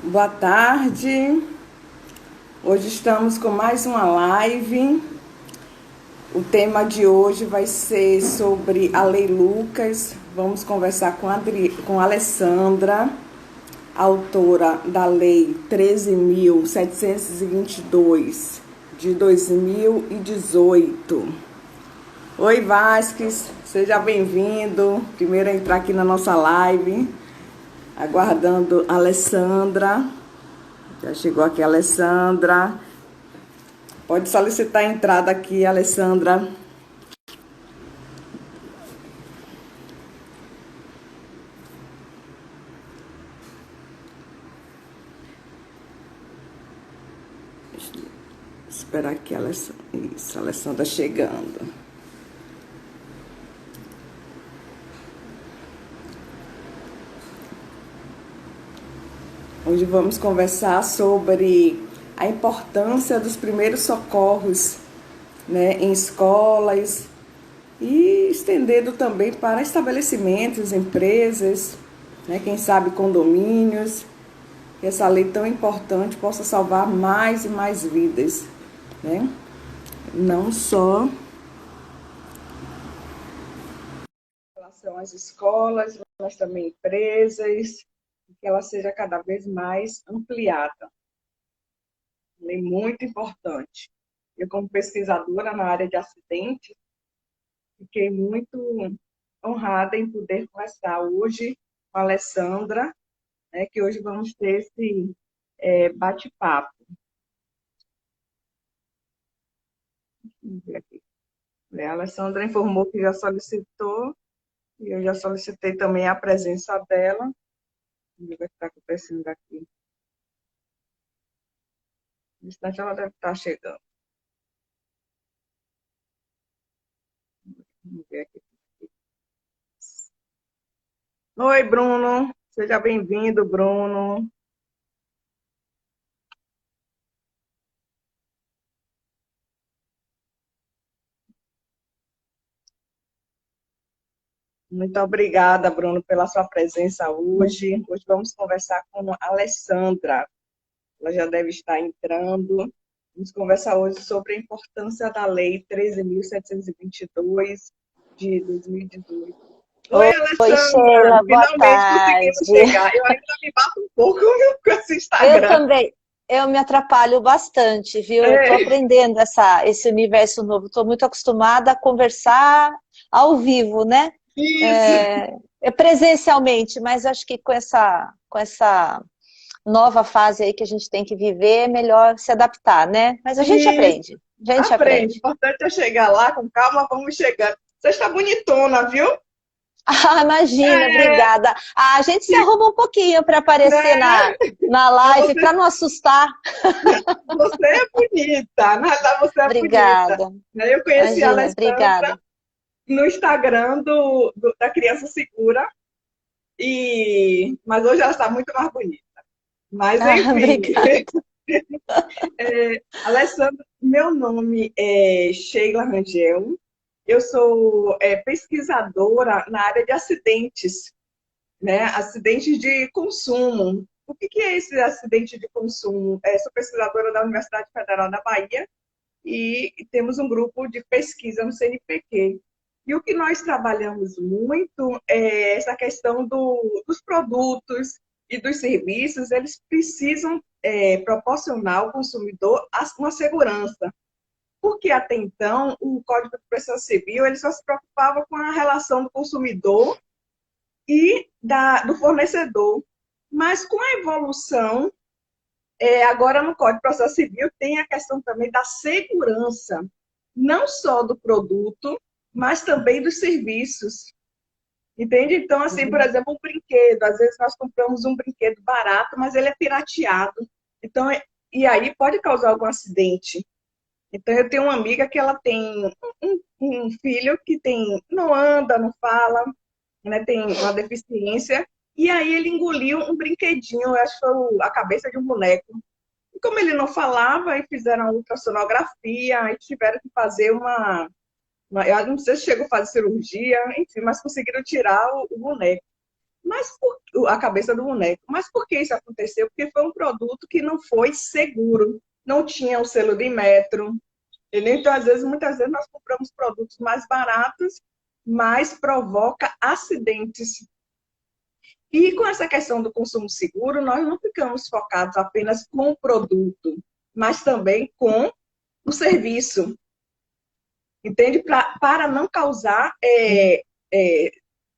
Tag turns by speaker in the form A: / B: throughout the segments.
A: Boa tarde. Hoje estamos com mais uma live. O tema de hoje vai ser sobre a Lei Lucas. Vamos conversar com a Alessandra, autora da Lei 13.722 de 2018. Oi, Vasques, seja bem-vindo. Primeiro a entrar aqui na nossa live, aguardando a Alessandra. Já chegou aqui a Alessandra. Pode solicitar a entrada aqui, Alessandra. Esperar aqui, Alessandra. Isso, a Alessandra chegando. Hoje vamos conversar sobre a importância dos primeiros socorros, né, em escolas e estendendo também para estabelecimentos, empresas, né, quem sabe condomínios, que essa lei tão importante possa salvar mais e mais vidas, né? Não só em relação às escolas, mas também empresas, que ela seja cada vez mais ampliada. Lei muito importante. Eu, como pesquisadora na área de acidentes, fiquei muito honrada em poder conversar hoje com a Alessandra, né, que hoje vamos ter esse bate-papo. Vamos ver aqui. A Alessandra informou que já solicitou, e eu já solicitei também a presença dela. Vamos ver o que está acontecendo aqui. No instante ela deve estar chegando. Vamos ver aqui. Oi, Bruno. Seja bem-vindo, Bruno. Muito obrigada, Bruno, pela sua presença hoje. Hoje vamos conversar com a Alessandra. Ela já deve estar entrando. Vamos conversar hoje sobre a importância da Lei 13.722 de 2018. Oi,
B: Oi,
A: Alessandra!
B: Sheila, boa
A: Finalmente conseguimos
B: tarde.
A: chegar. Eu ainda me bato um pouco com esse
B: Eu
A: Instagram.
B: também, eu me atrapalho bastante, viu? Eu estou
A: É,
B: aprendendo esse universo novo. Estou muito acostumada a conversar ao vivo, né?
A: isso,
B: Presencialmente, mas acho que com essa nova fase aí que a gente tem que viver, é melhor se adaptar, né? Mas a gente
A: isso.
B: aprende, a gente
A: Aprende. O
B: aprende.
A: importante é chegar lá com calma, vamos chegando. Você está bonitona, viu?
B: Ah, imagina,
A: É,
B: obrigada. Ah, a gente se arruma um pouquinho para aparecer
A: né?
B: na
A: Mas
B: live,
A: você
B: para não assustar.
A: Você é bonita, na verdade você é bonita.
B: Obrigada.
A: Né? Eu conheci a
B: Imagina,
A: Alessandra
B: obrigada.
A: no Instagram da Criança Segura, mas hoje ela está muito mais bonita. Mas,
B: Ah,
A: enfim,
B: obrigada.
A: Alessandra, meu nome é Sheila Rangel, eu sou pesquisadora na área de acidentes, né? Acidentes de consumo. O que é esse acidente de consumo? Sou pesquisadora da Universidade Federal da Bahia, e temos um grupo de pesquisa no CNPq. E o que nós trabalhamos muito é essa questão dos produtos e dos serviços, eles precisam proporcionar ao consumidor uma segurança. Porque até então o Código de Processo Civil ele só se preocupava com a relação do consumidor e do fornecedor. Mas com a evolução agora, no Código de Processo Civil, tem a questão também da segurança, não só do produto, mas também dos serviços. Entende? Então, assim, por exemplo, um brinquedo. Às vezes nós compramos um brinquedo barato, mas ele é pirateado. Então, e aí pode causar algum acidente. Então, eu tenho uma amiga que ela tem um filho que não anda, não fala, né, tem uma deficiência, e aí ele engoliu um brinquedinho, eu acho que foi a cabeça de um boneco. E como ele não falava, e fizeram a ultrassonografia, e tiveram que fazer eu não sei se chegou a fazer cirurgia, enfim, mas conseguiram tirar o boneco. A cabeça do boneco. Mas por que isso aconteceu? Porque foi um produto que não foi seguro, não tinha o selo de metro. Entendeu? Então, muitas vezes nós compramos produtos mais baratos, mas provoca acidentes. E com essa questão do consumo seguro, nós não ficamos focados apenas com o produto, mas também com o serviço, entende? Para não causar é,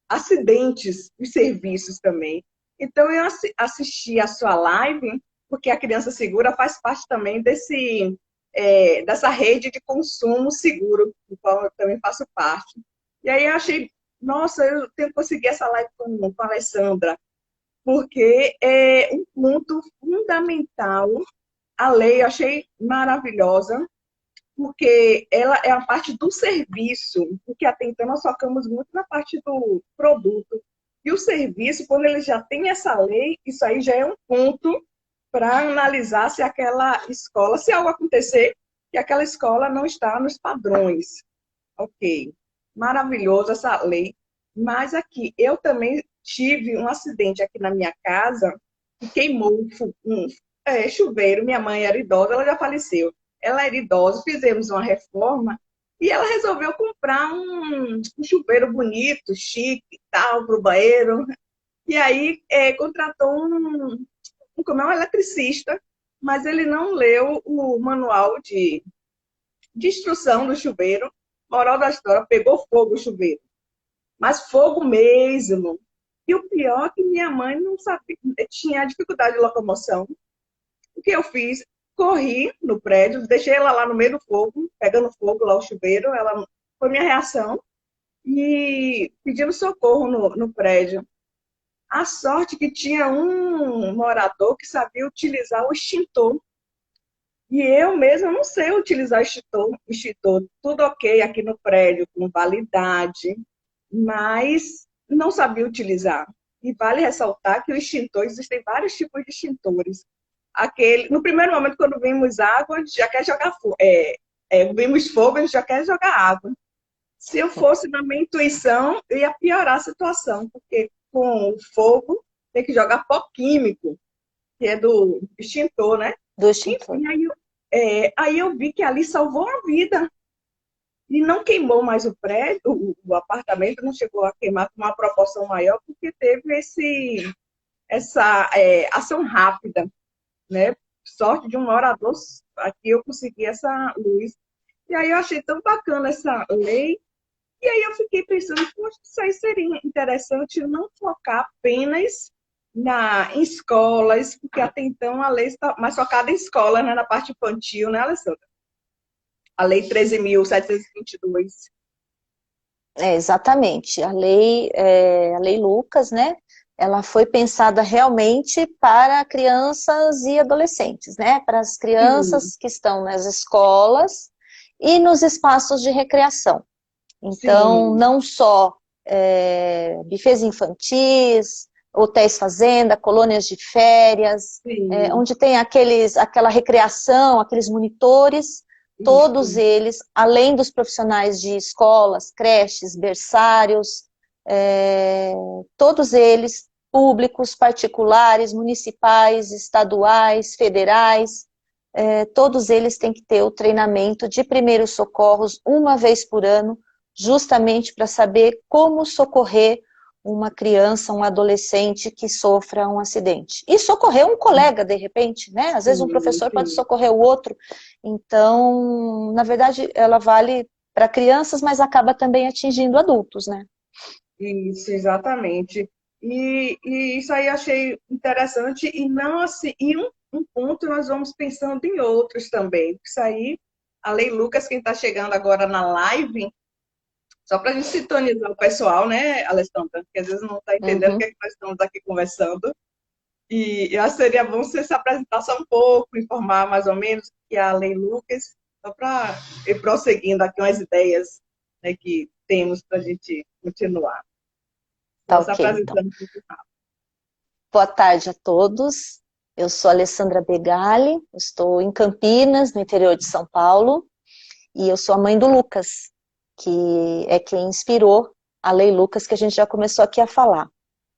A: acidentes de serviços também. Então, eu assisti a sua live, porque a Criança Segura faz parte também dessa rede de consumo seguro, do qual eu também faço parte. E aí eu achei, nossa, eu tenho que conseguir essa live com a Alessandra, porque é um ponto fundamental. A lei eu achei maravilhosa, porque ela é a parte do serviço, porque até então nós focamos muito na parte do produto. E o serviço, quando ele já tem essa lei, isso aí já é um ponto para analisar se aquela escola, se algo acontecer, que aquela escola não está nos padrões. Ok, maravilhoso essa lei. Mas aqui, eu também tive um acidente aqui na minha casa, que queimou um chuveiro. Minha mãe era idosa, ela já faleceu. Ela era idosa, fizemos uma reforma e ela resolveu comprar um chuveiro bonito, chique e tal, para o banheiro. E aí contratou como é um eletricista, mas ele não leu o manual de instrução do chuveiro. Moral da história, pegou fogo o chuveiro. Mas fogo mesmo. E o pior é que minha mãe não sabia, tinha dificuldade de locomoção. O que eu fiz? Corri no prédio, deixei ela lá no meio do fogo, pegando fogo lá o chuveiro. Ela foi minha reação e pedindo socorro no prédio. A sorte que tinha um morador que sabia utilizar o extintor. E eu mesma não sei utilizar extintor. Tudo ok aqui no prédio, com validade, mas não sabia utilizar. E vale ressaltar que o extintor, existem vários tipos de extintores. No primeiro momento, quando vimos água, a gente já quer jogar fogo. Vimos fogo, a gente já quer jogar água. Se eu fosse na minha intuição, eu ia piorar a situação, porque com o fogo tem que jogar pó químico, que é do extintor, né?
B: Do extintor.
A: Enfim, aí eu vi que ali salvou a vida. E não queimou mais o prédio, o apartamento não chegou a queimar com uma proporção maior, porque teve essa ação rápida, né? Sorte de um morador, aqui eu consegui essa luz. E aí eu achei tão bacana essa lei, e aí eu fiquei pensando, poxa, isso aí seria interessante não focar apenas em escolas, porque até então a lei está mais focada em escola, né? Na parte infantil, né, Alessandra? A lei 13.722.
B: Exatamente. A lei Lucas, né? Ela foi pensada realmente para crianças e adolescentes, né? Para as
A: Sim,
B: crianças que estão nas escolas e nos espaços de recreação. Então,
A: sim,
B: não só bufês infantis, hotéis fazenda, colônias de férias,
A: sim,
B: onde tem aquela recreação, aqueles monitores, todos
A: isso.
B: eles, além dos profissionais de escolas, creches, berçários, todos eles, públicos, particulares, municipais, estaduais, federais, todos eles têm que ter o treinamento de primeiros socorros uma vez por ano, justamente para saber como socorrer uma criança, um adolescente que sofra um acidente. E socorrer um colega, de repente, né? Às vezes um
A: Sim,
B: professor pode
A: sim.
B: socorrer o outro. Então, na verdade, ela vale para crianças, mas acaba também atingindo adultos, né?
A: Isso, exatamente. E isso aí eu achei interessante, e não assim, e um ponto nós vamos pensando em outros também. Isso aí, a Lei Lucas, quem está chegando agora na live, só para a gente sintonizar o pessoal, né, Alessandra? Porque às vezes não está entendendo o que
B: Uhum.
A: é que nós estamos aqui conversando. E eu acho que seria bom você se apresentar só um pouco, informar mais ou menos o que é a Lei Lucas, só para ir prosseguindo aqui umas ideias, né, que temos para a gente continuar.
B: Tá
A: Vou se
B: ok, então.
A: apresentando um pouco rápido.
B: Boa tarde a todos. Eu sou Alessandra Begali, estou em Campinas, no interior de São Paulo, e eu sou a mãe do Lucas, que é quem inspirou a Lei Lucas, que a gente já começou aqui a falar.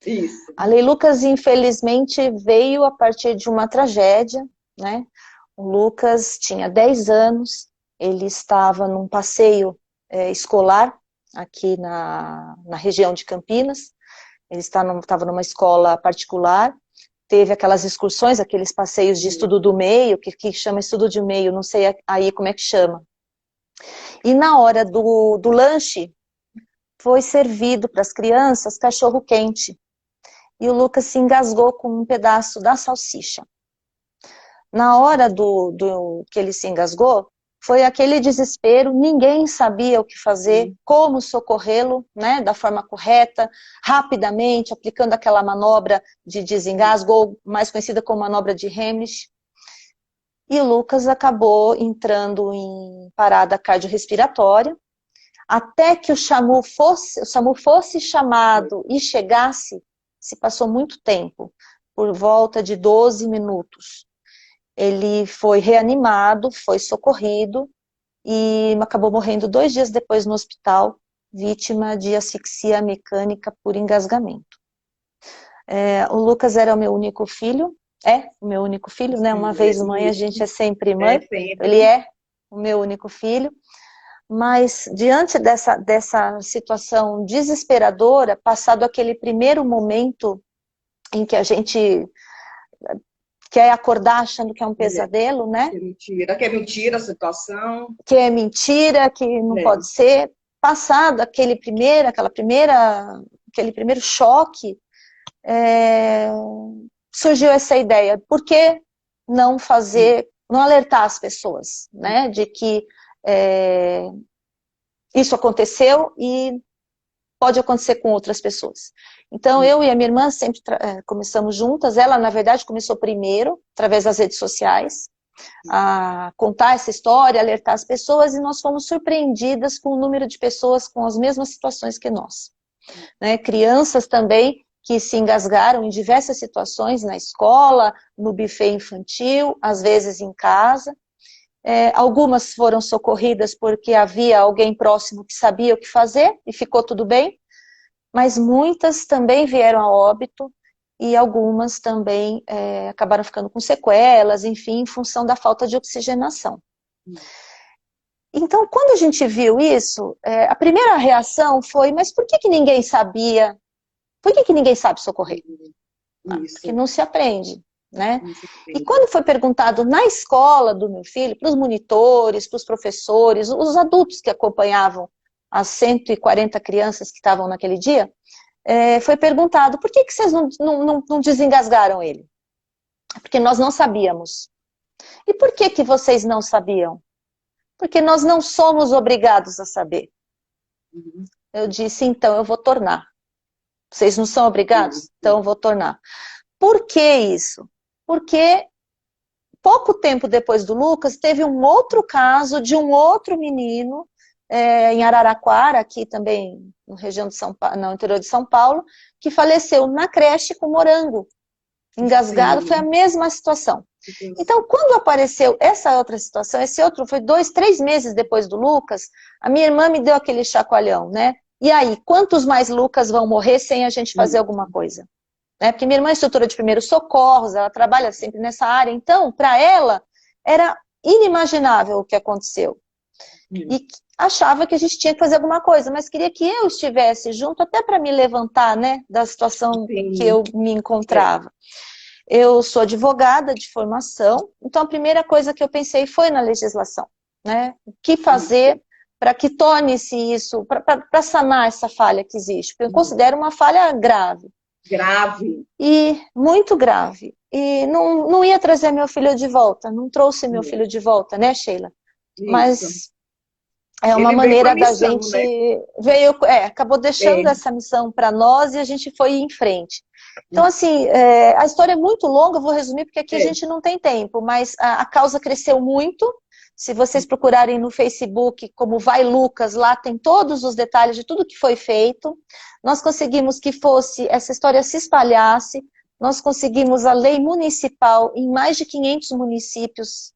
A: Isso.
B: A Lei Lucas, infelizmente, veio a partir de uma tragédia, né? O Lucas tinha 10 anos, ele estava num passeio escolar aqui na região de Campinas, ele estava numa escola particular, teve aquelas excursões, aqueles passeios de estudo do meio, que chama estudo de meio, não sei aí como é que chama. E na hora do lanche, foi servido para as crianças cachorro quente. E o Lucas se engasgou com um pedaço da salsicha. Na hora que ele se engasgou, foi aquele desespero, ninguém sabia o que fazer, como socorrê-lo, né, da forma correta, rapidamente, aplicando aquela manobra de desengasgo, ou mais conhecida como manobra de Heimlich. E o Lucas acabou entrando em parada cardiorrespiratória, até que o SAMU fosse chamado e chegasse, se passou muito tempo, por volta de 12 minutos. Ele foi reanimado, foi socorrido e acabou morrendo 2 dias depois no hospital, vítima de asfixia mecânica por engasgamento. O Lucas era o meu único filho, o meu único filho, né? Uma vez mãe, a gente é sempre mãe. Ele é o meu único filho. Mas, diante dessa situação desesperadora, passado aquele primeiro momento em que a gente quer acordar achando que é um pesadelo, né?
A: Que é mentira a situação.
B: Que é mentira, que não pode ser. Passado aquele primeiro choque, surgiu essa ideia. Por que não fazer, não alertar as pessoas, né? De que isso aconteceu e pode acontecer com outras pessoas. Então, eu e a minha irmã sempre começamos juntas. Ela, na verdade, começou primeiro, através das redes sociais, a contar essa história, alertar as pessoas, e nós fomos surpreendidas com o número de pessoas com as mesmas situações que nós. Né? Crianças também que se engasgaram em diversas situações, na escola, no buffet infantil, às vezes em casa. Algumas foram socorridas porque havia alguém próximo que sabia o que fazer e ficou tudo bem, mas muitas também vieram a óbito e algumas também acabaram ficando com sequelas, enfim, em função da falta de oxigenação. Então, quando a gente viu isso, a primeira reação foi, mas por que ninguém sabia? Por que ninguém sabe socorrer? Porque não se aprende. Né? E quando foi perguntado na escola do meu filho, para os monitores, para os professores, os adultos que acompanhavam as 140 crianças que estavam naquele dia, foi perguntado, por que vocês não desengasgaram ele? Porque nós não sabíamos. E por que vocês não sabiam? Porque nós não somos obrigados a saber. Eu disse, então eu vou tornar. Vocês não são obrigados? Então eu vou tornar. Por que isso? Porque pouco tempo depois do Lucas, teve um outro caso de um outro menino em Araraquara, aqui também no interior de São Paulo, que faleceu na creche com morango, engasgado. Sim. Foi a mesma situação. Então, quando apareceu essa outra situação, esse outro foi 2, 3 meses depois do Lucas, a minha irmã me deu aquele chacoalhão, né? E aí, quantos mais Lucas vão morrer sem a gente fazer alguma coisa? Porque minha irmã é instrutora de primeiros socorros, ela trabalha sempre nessa área, então, para ela, era inimaginável o que aconteceu. E achava que a gente tinha que fazer alguma coisa, mas queria que eu estivesse junto, até para me levantar, né, da situação que eu me encontrava. Eu sou advogada de formação, então a primeira coisa que eu pensei foi na legislação, né? O que fazer para que torne-se isso, para sanar essa falha que existe, porque eu considero uma falha grave.
A: Grave.
B: E muito grave. E não ia trazer meu filho de volta, não trouxe meu filho de volta, né, Sheila? Isso. Mas é uma maneira da gente... Né? Acabou deixando essa missão para nós e a gente foi em frente. Então, assim, a história é muito longa, eu vou resumir porque aqui a gente não tem tempo, mas a causa cresceu muito. Se vocês procurarem no Facebook como Vai Lucas, lá tem todos os detalhes de tudo que foi feito. Nós conseguimos que essa história se espalhasse, nós conseguimos a lei municipal em mais de 500 municípios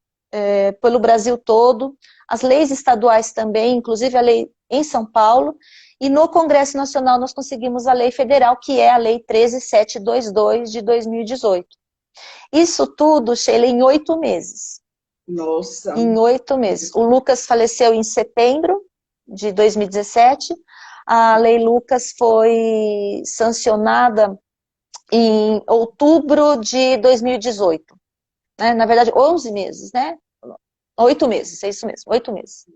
B: pelo Brasil todo, as leis estaduais também, inclusive a lei em São Paulo, E no Congresso Nacional nós conseguimos a lei federal, que é a Lei 13.722 de 2018. Isso tudo, Sheila, em 8 meses.
A: Nossa.
B: Em 8 meses. O Lucas faleceu em setembro de 2017. A Lei Lucas foi sancionada em outubro de 2018. Né? Na verdade, 11 meses, né? 8 meses, é isso mesmo, 8 meses.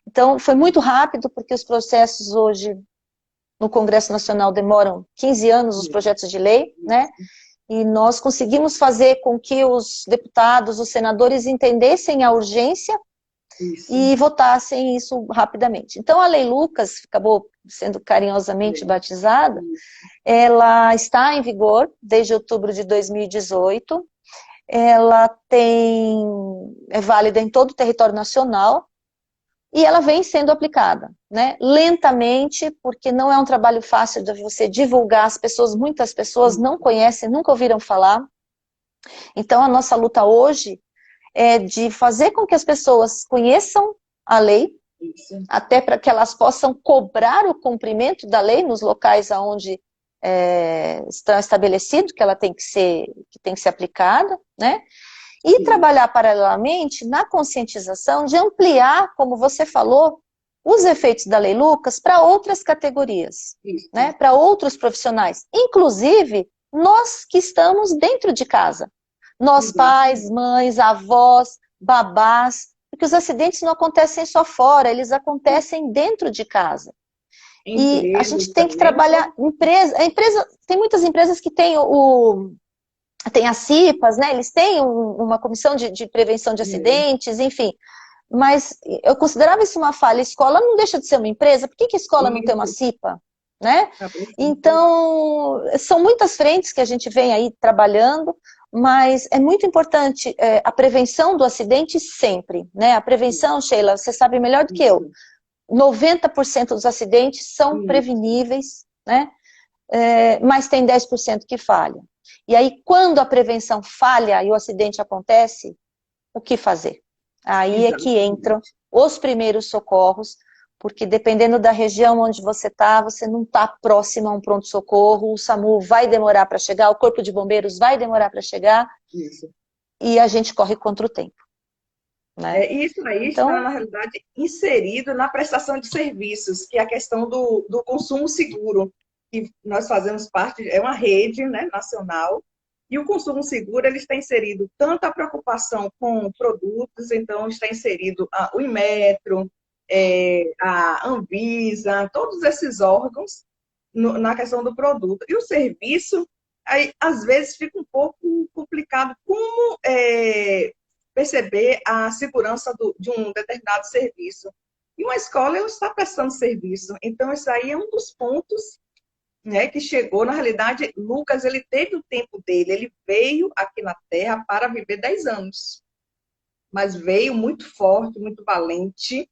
B: Então, foi muito rápido, porque os processos hoje no Congresso Nacional demoram 15 anos, os projetos de lei, né? E nós conseguimos fazer com que os deputados, os senadores entendessem a urgência e votassem isso rapidamente. Então, a Lei Lucas, acabou sendo carinhosamente batizada, ela está em vigor desde outubro de 2018, ela é válida em todo o território nacional, e ela vem sendo aplicada, né? Lentamente, porque não é um trabalho fácil de você divulgar, muitas pessoas não conhecem, nunca ouviram falar. Então, a nossa luta hoje é de fazer com que as pessoas conheçam a lei, até para que elas possam cobrar o cumprimento da lei nos locais onde está estabelecido que ela tem que ser aplicada, né? E trabalhar paralelamente na conscientização de ampliar, como você falou, os efeitos da Lei Lucas para outras categorias, né? Para outros profissionais, inclusive nós que estamos dentro de casa. Nós pais, mães, avós, babás, porque os acidentes não acontecem só fora, eles acontecem dentro de casa. E a gente tem que trabalhar, tem muitas empresas que têm tem as CIPAs, né? Eles têm uma comissão de prevenção de acidentes, enfim. Mas eu considerava isso uma falha. A escola não deixa de ser uma empresa. Por que a escola não tem uma CIPA? Né? Então, são muitas frentes que a gente vem aí trabalhando, mas é muito importante a prevenção do acidente sempre. Né? A prevenção, Sheila, você sabe melhor do que eu. 90% dos acidentes são preveníveis, né? Mas tem 10% que falham. E aí, quando a prevenção falha e o acidente acontece, o que fazer? Aí é que entram os primeiros socorros, porque dependendo da região onde você não está próximo a um pronto-socorro, o SAMU vai demorar para chegar, o Corpo de Bombeiros vai demorar para chegar, e a gente corre contra o tempo. Né?
A: Isso aí está, na realidade, inserido na prestação de serviços, que é a questão do consumo seguro, que nós fazemos parte, é uma rede, né, nacional, e o consumo seguro ele está inserido tanto a preocupação com produtos, então está inserido o Inmetro, a Anvisa, todos esses órgãos na questão do produto. E o serviço, aí, às vezes, fica um pouco complicado como perceber a segurança de um determinado serviço. E uma escola ela está prestando serviço. Então, isso aí é um dos pontos, né, que chegou. Na realidade, Lucas ele teve o tempo dele. Ele veio aqui na Terra para viver 10 anos. Mas veio muito forte, muito valente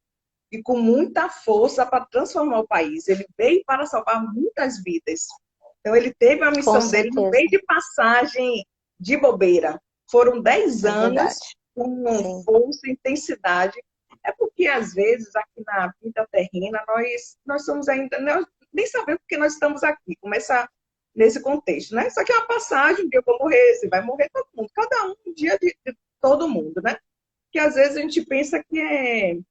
A: e com muita força para transformar o país. Ele veio para salvar muitas vidas. Então, ele teve a missão dele, não veio de passagem de bobeira. Foram 10 anos com força e intensidade. É porque, às vezes, aqui na vida terrena, nós somos ainda... nem sabemos porque nós estamos aqui. Começa nesse contexto, né? Isso aqui é uma passagem, um dia eu vou morrer, você vai morrer todo mundo. Cada um dia de todo mundo, né? Que às vezes a gente pensa que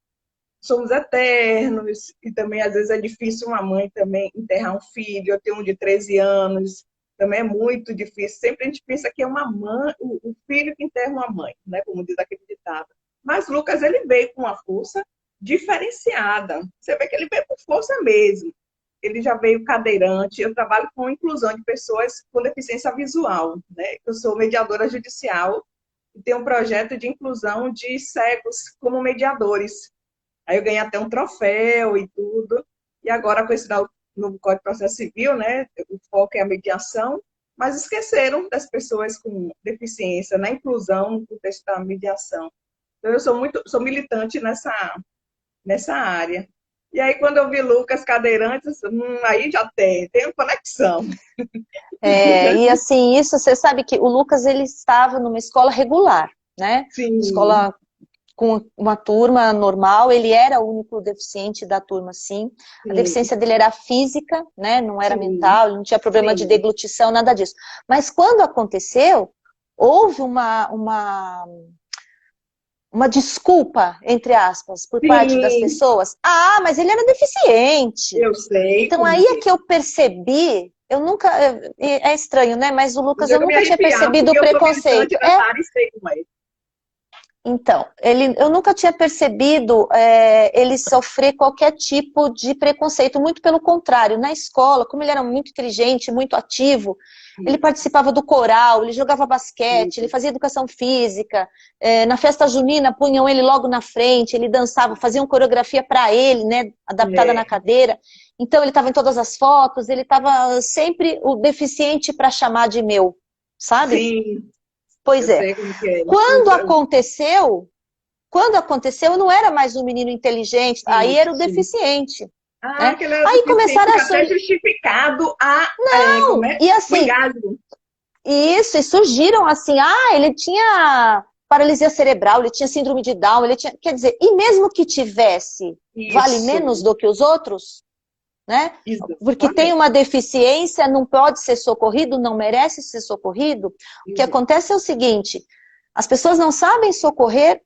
A: somos eternos, e também às vezes é difícil uma mãe também enterrar um filho. Eu tenho um de 13 anos, também é muito difícil. Sempre a gente pensa que é uma mãe, o filho que enterra uma mãe, né? Como diz aquele ditado. Mas Lucas, ele veio com uma força diferenciada. Você vê que ele veio com força mesmo. Ele já veio cadeirante. Eu trabalho com inclusão de pessoas com deficiência visual, né? Eu sou mediadora judicial e tenho um projeto de inclusão de cegos como mediadores. Aí eu ganhei até um troféu e tudo. E agora, com esse novo Código de Processo Civil, né, o foco é a mediação, mas esqueceram das pessoas com deficiência, na inclusão, no contexto da mediação. Então, eu sou militante nessa área. E aí, quando eu vi Lucas cadeirante, aí já tem conexão.
B: E assim, isso, você sabe que o Lucas, ele estava numa escola regular, né?
A: Sim.
B: Escola com uma turma normal, ele era o único deficiente da turma, sim. A
A: Sim,
B: deficiência dele era física, né? Não era
A: sim,
B: mental, ele não tinha problema de
A: sim,
B: deglutição, nada disso. Mas quando aconteceu, houve uma desculpa, entre aspas, por parte das
A: sim,
B: pessoas. Ah, mas ele era deficiente.
A: eu sei
B: Então
A: como
B: aí é
A: que é.
B: que eu percebi, eu nunca, é estranho, né? Mas o Lucas, eu
A: Chega a me
B: nunca tinha
A: arrepiar,
B: percebido o
A: porque eu sou
B: preconceito.
A: militante dessa área e sei como é.
B: Então, eu nunca tinha percebido ele sofrer qualquer tipo de preconceito, muito pelo contrário, na escola, como ele era muito inteligente, muito ativo, ele
A: Isso,
B: participava do coral, ele jogava basquete, ele
A: isso,
B: fazia educação física, na festa junina punham ele logo na frente, ele dançava, faziam coreografia para ele, né, adaptada na
A: é,
B: cadeira, então ele estava em todas as fotos, ele estava sempre o deficiente para chamar de meu, sabe?
A: sim,
B: Pois
A: eu
B: é.
A: sei como que é.
B: Quando aconteceu, quando aconteceu, não era mais um menino inteligente, aí era o
A: Isso.
B: deficiente,
A: Ah,
B: né?
A: que ele era
B: Aí
A: deficiente,
B: começaram a
A: fica até justificado como é?
B: e
A: O
B: assim,
A: engasgo.
B: isso, e surgiram assim, ele tinha paralisia cerebral, ele tinha síndrome de Down, ele tinha, quer dizer, e mesmo que tivesse, vale
A: Isso,
B: menos do que os outros, né? Porque tem
A: exatamente.
B: uma deficiência, não pode ser socorrido, não merece ser socorrido. O que
A: Isso,
B: acontece é o seguinte, as pessoas não sabem socorrer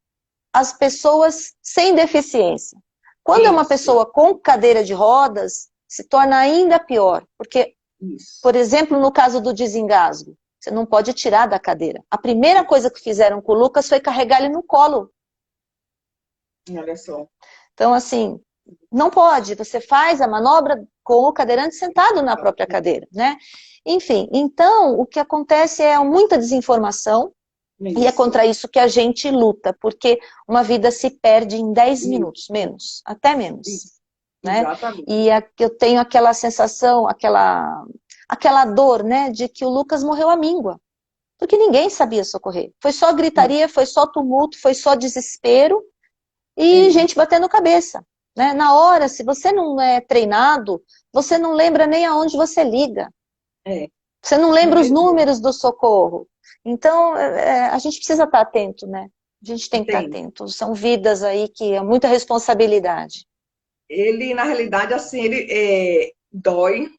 B: as pessoas sem deficiência. Quando é uma
A: isso,
B: pessoa com cadeira de rodas, se torna ainda pior, porque,
A: isso.
B: por exemplo, no caso do desengasgo, você não pode tirar da cadeira. A primeira coisa que fizeram com o Lucas foi carregar ele no colo.
A: Olha só.
B: Então, assim, não pode. Você faz a manobra com o cadeirante sentado na própria cadeira, né? Enfim, então, o que acontece é muita desinformação, e é
A: Isso,
B: contra isso que a gente luta, porque uma vida se perde em 10 minutos,
A: isso,
B: menos, até menos,
A: isso.
B: né?
A: Exatamente.
B: E eu tenho aquela sensação, aquela dor, né, de que o Lucas morreu à míngua, porque ninguém sabia socorrer. Foi só gritaria, foi só tumulto, foi só desespero e
A: É,
B: gente batendo cabeça, né? Na hora, se você não é treinado, você não lembra nem aonde você liga.
A: é,
B: Você não
A: não
B: lembra os
A: mesmo.
B: números do socorro. Então, a gente precisa estar atento, né? A gente tem que estar
A: Tem.
B: atento. São vidas aí que é muita responsabilidade.
A: Ele, na realidade, assim, ele dói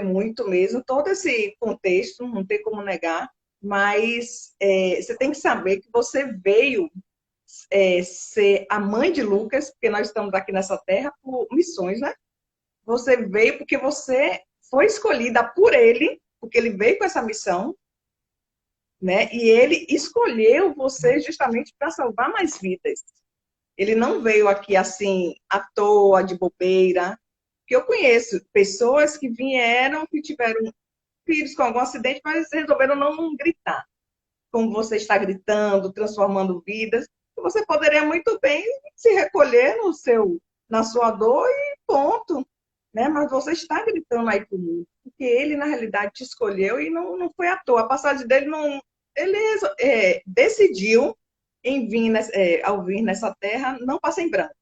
A: muito mesmo, todo esse contexto, não tem como negar, mas você tem que saber que você veio ser a mãe de Lucas, porque nós estamos aqui nessa terra por missões, né? Você veio porque você foi escolhida por ele, porque ele veio com essa missão, né? E ele escolheu você justamente para salvar mais vidas. Ele não veio aqui assim à toa, de bobeira. Que eu conheço pessoas que vieram, que tiveram filhos com algum acidente, mas resolveram não gritar. Como você está gritando, transformando vidas. Você poderia muito bem se recolher na sua dor e ponto. Né? Mas você está gritando aí para o mundo. Porque ele, na realidade, te escolheu e não foi à toa. A passagem dele não. Ele decidiu ao vir nessa terra, não passa em branco,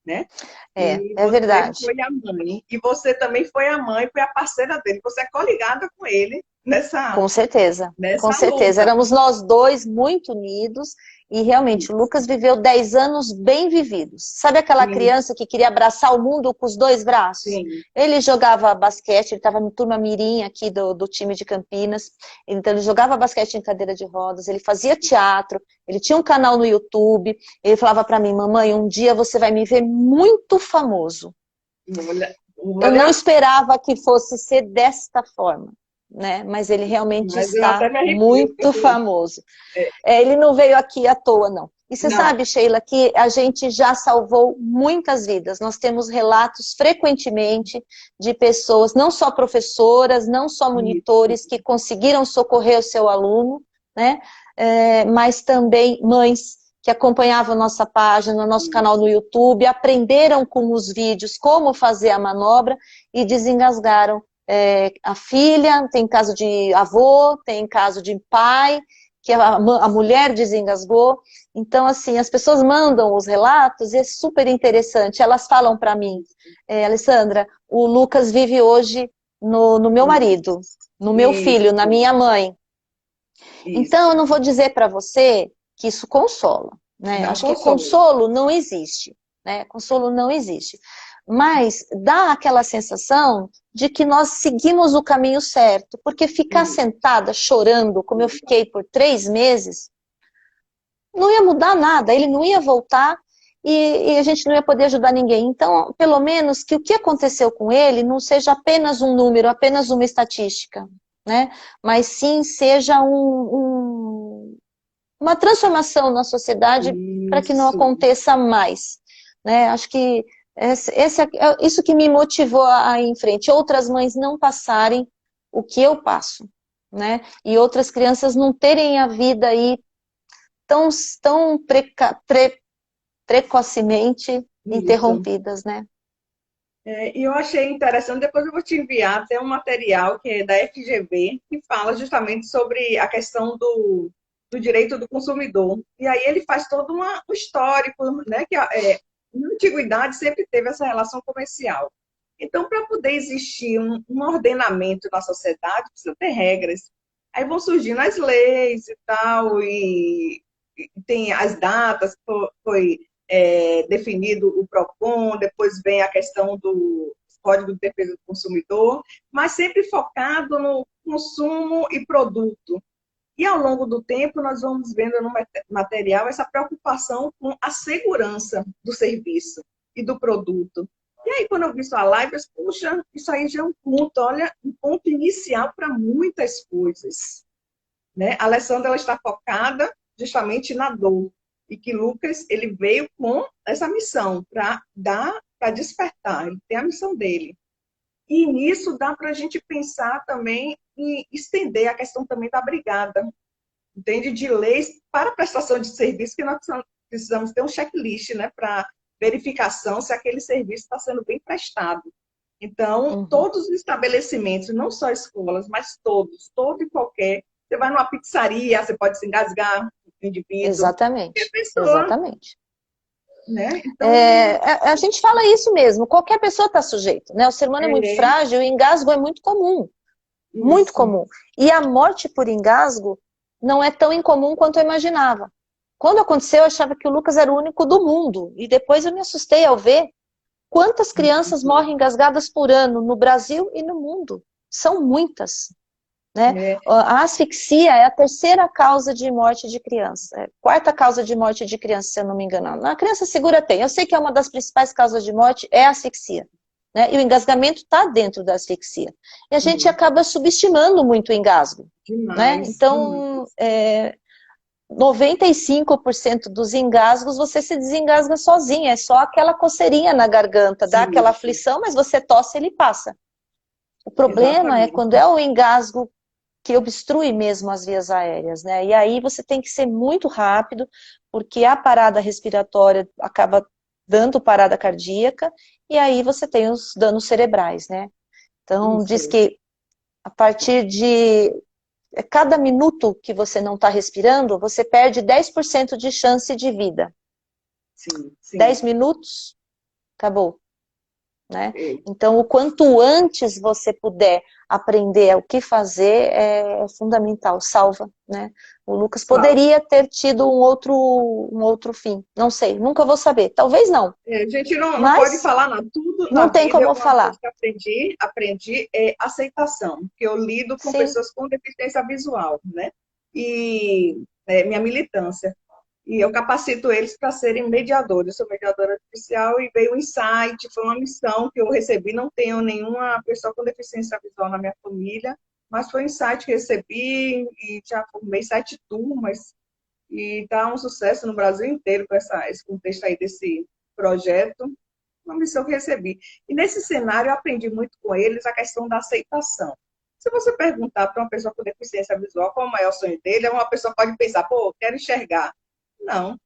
A: né? E
B: É
A: você
B: verdade.
A: foi a mãe. E você também foi a mãe, foi a parceira dele. Você é coligada com ele
B: Com certeza, com
A: nessa
B: certeza.
A: luta.
B: Éramos nós dois muito unidos e realmente o Lucas viveu 10 anos bem vividos. Sabe aquela
A: Sim,
B: criança que queria abraçar o mundo com os dois braços?
A: sim,
B: Ele jogava basquete, ele estava no turma mirim aqui do time de Campinas, então ele jogava basquete em cadeira de rodas, ele fazia teatro, ele tinha um canal no YouTube, ele falava para mim, mamãe, um dia você vai me ver muito famoso.
A: olha,
B: Eu não
A: olha,
B: esperava que fosse ser desta forma, né? Mas ele realmente
A: mas eu até
B: está
A: me arrepio.
B: muito famoso.
A: É,
B: Ele não veio aqui à toa, não. E você
A: não,
B: sabe, Sheila, que a gente já salvou muitas vidas. Nós temos relatos frequentemente de pessoas, não só professoras, não só
A: isso,
B: monitores, que conseguiram socorrer o seu aluno, né? Mas também mães que acompanhavam nossa página, nosso canal no
A: isso,
B: YouTube, aprenderam com os vídeos como fazer a manobra e desengasgaram a filha, tem caso de avô, tem caso de pai, que a mulher desengasgou. Então, assim, as pessoas mandam os relatos e é super interessante. Elas falam para mim, Alessandra, o Lucas vive hoje no meu marido, no meu filho, na
A: isso,
B: minha mãe. Então, eu
A: isso.
B: não vou dizer para você que isso consola. né?
A: Não
B: Acho que
A: consome.
B: consolo não existe, né? Consolo não existe. Mas dá aquela sensação de que nós seguimos o caminho certo, porque ficar
A: Isso.
B: sentada chorando, como eu fiquei por 3 meses, não ia mudar nada, ele não ia voltar e a gente não ia poder ajudar ninguém. Então, pelo menos que o que aconteceu com ele não seja apenas um número, apenas uma estatística, né? Mas sim seja uma transformação na sociedade para que não
A: Isso.
B: aconteça mais, né? Acho que isso que me motivou a ir em frente. Outras mães não passarem o que eu passo, né? E outras crianças não terem a vida aí tão precocemente
A: Isso.
B: interrompidas, né?
A: E eu achei interessante, depois eu vou te enviar até um material que é da FGV, que fala justamente sobre a questão do direito do consumidor. E aí ele faz todo um histórico, né, que na antiguidade sempre teve essa relação comercial. Então, para poder existir um ordenamento na sociedade, precisa ter regras. Aí vão surgindo as leis e tal, e tem as datas, foi definido o PROCON, depois vem a questão do Código de Defesa do Consumidor, mas sempre focado no consumo e produto. E ao longo do tempo, nós vamos vendo no material essa preocupação com a segurança do serviço e do produto. E aí, quando eu vi sua live, eu disse, puxa, isso aí já é um ponto, olha, um ponto inicial para muitas coisas. Né? A Alessandra ela está focada justamente na dor e que Lucas ele veio com essa missão para despertar, ele tem a missão dele. E nisso dá para a gente pensar também em estender a questão também da brigada, entende? De leis para prestação de serviço, que nós precisamos ter um checklist, né, para verificação se aquele serviço está sendo bem prestado. Então,
B: Uhum.
A: todos os estabelecimentos, não só escolas, mas todos, todo e qualquer. Você vai numa pizzaria, você pode se engasgar, o indivíduo, qualquer
B: Exatamente,
A: pessoa,
B: exatamente.
A: né? Então,
B: A gente fala isso mesmo, qualquer pessoa está sujeito, né? O ser humano é muito
A: é
B: frágil, o engasgo é muito comum, muito
A: isso.
B: comum. E a morte por engasgo não é tão incomum quanto eu imaginava. Quando aconteceu, eu achava que o Lucas era o único do mundo, e depois eu me assustei ao ver quantas crianças morrem engasgadas por ano no Brasil e no mundo. São muitas. Né?
A: É,
B: A asfixia é a terceira causa de morte de criança, quarta causa de morte de criança, se eu não me engano. A criança segura tem. Eu sei que é uma das principais causas de morte é a asfixia, né? E o engasgamento está dentro da asfixia. E a gente acaba subestimando muito o engasgo, né?
A: demais,
B: Então,
A: demais.
B: 95% dos engasgos você se desengasga sozinha, é só aquela coceirinha na garganta, dá aquela
A: Isso,
B: aflição, mas você tosse e ele passa. O problema é quando
A: exatamente.
B: é o engasgo que obstrui mesmo as vias aéreas, né? E aí você tem que ser muito rápido, porque a parada respiratória acaba dando parada cardíaca, e aí você tem os danos cerebrais, né? Então, diz
A: Isso,
B: que a partir de cada minuto que você não está respirando, você perde 10% de chance de vida.
A: sim, sim.
B: 10 minutos, acabou. Né?
A: É,
B: Então, o quanto antes você puder aprender o que fazer é fundamental, salva, né? O Lucas
A: salvo.
B: poderia ter tido um outro fim, não sei, nunca vou saber, talvez não,
A: A gente não pode
B: mas
A: falar nada. Tudo na
B: não tem
A: vida,
B: como
A: uma coisa
B: falar.
A: que aprendi é aceitação, porque eu lido com
B: Sim,
A: pessoas com deficiência visual, né? E minha militância. E eu capacito eles para serem mediadores. Eu sou mediadora artificial e veio um insight, foi uma missão que eu recebi. Não tenho nenhuma pessoa com deficiência visual na minha família, mas foi um insight que recebi e já formei 7 turmas. E está um sucesso no Brasil inteiro com esse contexto aí desse projeto, uma missão que recebi. E nesse cenário eu aprendi muito com eles a questão da aceitação. Se você perguntar para uma pessoa com deficiência visual qual é o sonho dele, uma pessoa pode pensar, pô, eu quero enxergar. Não.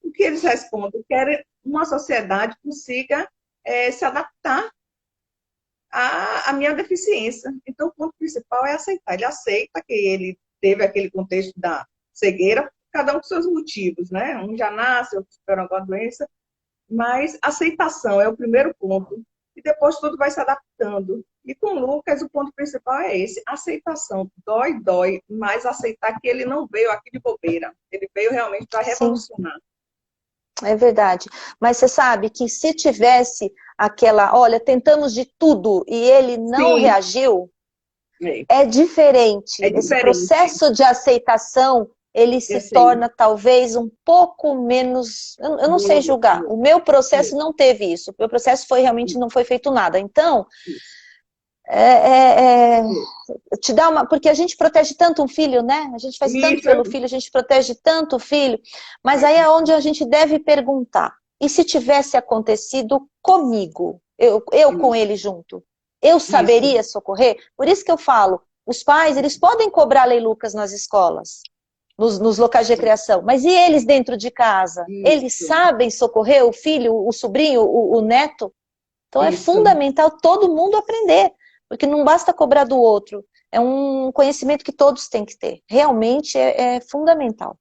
A: O que eles respondem? Querem uma sociedade que consiga se adaptar à minha deficiência. Então, o ponto principal é aceitar. Ele aceita que ele teve aquele contexto da cegueira, cada um com seus motivos, né? Um já nasce, outro espera alguma doença, mas aceitação é o primeiro ponto. E depois tudo vai se adaptando. E com o Lucas, o ponto principal é esse: aceitação. Dói, dói, mas aceitar que ele não veio aqui de bobeira. Ele veio realmente para
B: sim.
A: revolucionar.
B: É verdade. Mas você sabe que se tivesse aquela, olha, tentamos de tudo e ele não
A: Sim,
B: reagiu,
A: é,
B: é diferente.
A: é
B: Esse
A: diferente.
B: processo de aceitação, ele
A: Eu
B: se
A: sei,
B: torna talvez um pouco menos, eu não sei
A: duro.
B: julgar. O meu processo
A: É,
B: não teve isso. O meu processo foi realmente não foi feito nada. Então,
A: isso. É.
B: te dá uma, porque a gente protege tanto um filho, né? A gente faz tanto
A: Isso,
B: pelo filho, a gente protege tanto o filho, mas
A: é,
B: aí é onde a gente deve perguntar. E se tivesse acontecido comigo, eu com
A: isso,
B: ele junto, eu
A: isso,
B: saberia socorrer? Por isso que eu falo, os pais, eles podem cobrar Lei Lucas nas escolas, nos locais de recreação, mas e eles dentro de casa? Eles
A: isso,
B: sabem socorrer o filho, o sobrinho, o neto? Então é
A: isso.
B: fundamental todo mundo aprender, porque não basta cobrar do outro. É um conhecimento que todos têm que ter. Realmente é fundamental.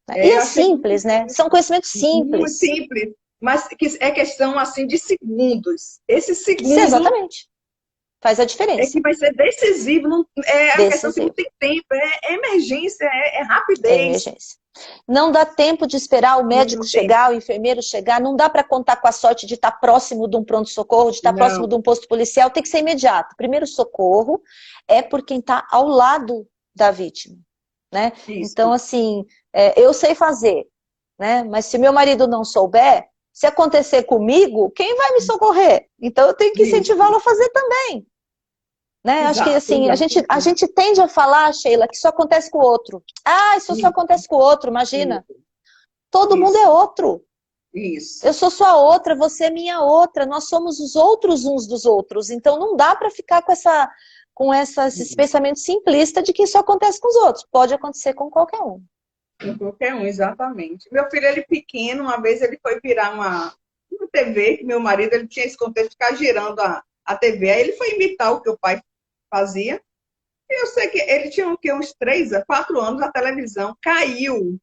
B: Né? E
A: É,
B: é
A: eu achei
B: simples, né? São conhecimentos
A: muito
B: simples.
A: simples, mas que é questão assim de segundos. Esse
B: Sim,
A: segundo
B: exatamente. Faz a
A: é
B: diferença.
A: que vai ser decisivo, não, é a questão que não
B: Decisivo.
A: tem tempo, é emergência, é
B: É
A: rapidez.
B: emergência. Não dá tempo de esperar o
A: Não
B: médico
A: tem tempo.
B: chegar, o enfermeiro chegar, não dá para contar com a sorte de estar próximo de um pronto-socorro, de estar próximo de
A: Não,
B: um posto policial, tem que ser imediato. Primeiro socorro é por quem está ao lado da vítima, né? Então,
A: isso,
B: assim, eu sei fazer, né? Mas se meu marido não souber, se acontecer comigo, quem vai me socorrer? Então, eu tenho que
A: isso,
B: incentivá-lo a fazer também. Né? Acho que
A: exato,
B: assim,
A: exato,
B: a gente tende a falar, Sheila, que isso acontece com o outro. Ah, isso só
A: isso,
B: acontece com o outro, imagina.
A: isso,
B: Todo mundo é
A: isso,
B: outro.
A: isso.
B: Eu sou sua outra, você é minha outra. Nós somos os outros uns dos outros. Então não dá para ficar esse pensamento simplista de que isso acontece com os outros. Pode acontecer com qualquer um.
A: Com qualquer um, exatamente. Meu filho, ele pequeno, uma vez ele foi virar uma TV, que meu marido ele tinha esse contexto de ficar girando a TV. Aí ele foi imitar o que o pai fazia. E eu sei que ele tinha o quê? Uns 3 a 4 anos, a televisão caiu,